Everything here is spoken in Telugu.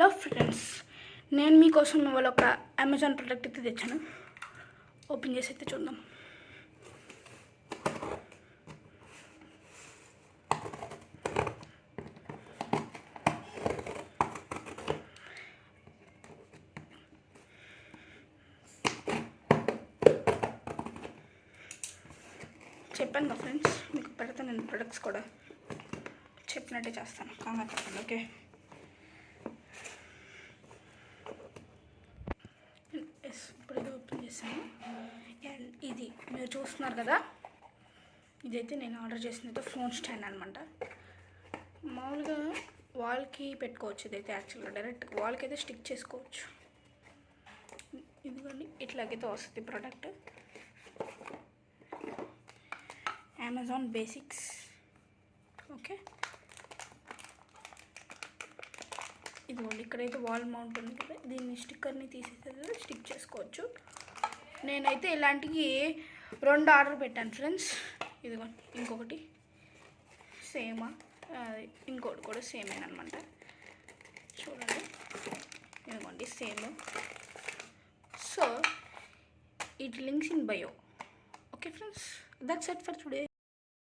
హలో ఫ్రెండ్స్, నేను మీకోసం ఇవాళ ఒక అమెజాన్ ప్రోడక్ట్ అయితే తెచ్చాను. ఓపెన్ చేసి అయితే చూద్దాం. చెప్పాను కదా ఫ్రెండ్స్, మీకు పెడితే నేను ప్రొడక్ట్స్ కూడా చెప్పినట్టే చేస్తాను. కాగా చెప్పండి. ఓకే, ఇప్పుడు ఇది ఓపెన్ చేశాను. అండ్ ఇది మీరు చూస్తున్నారు కదా, ఇదైతే నేను ఆర్డర్ చేసినైతే ఫోన్ స్టాండ్ అనమాట. మామూలుగా వాల్కి పెట్టుకోవచ్చు. ఇదైతే యాక్చువల్గా డైరెక్ట్ వాల్కి అయితే స్టిక్ చేసుకోవచ్చు. ఇదిగోండి, ఇట్లాగైతే వస్తుంది ప్రోడక్ట్. Amazon basics. ఓకే, ఇదిగోండి, ఇక్కడైతే వాల్ మౌంట్ ఉంది కదా, దీన్ని స్టిక్కర్ని తీసేసి స్టిక్ చేసుకోవచ్చు. నేనైతే ఇలాంటివి 2 ఆర్డర్ పెట్టాను ఫ్రెండ్స్. ఇదిగోండి, ఇంకొకటి సేమా, ఇంకోటి కూడా సేమేనమాట. చూడండి, ఇదిగోండి same. So it links in bio. Okay friends, that's it for today.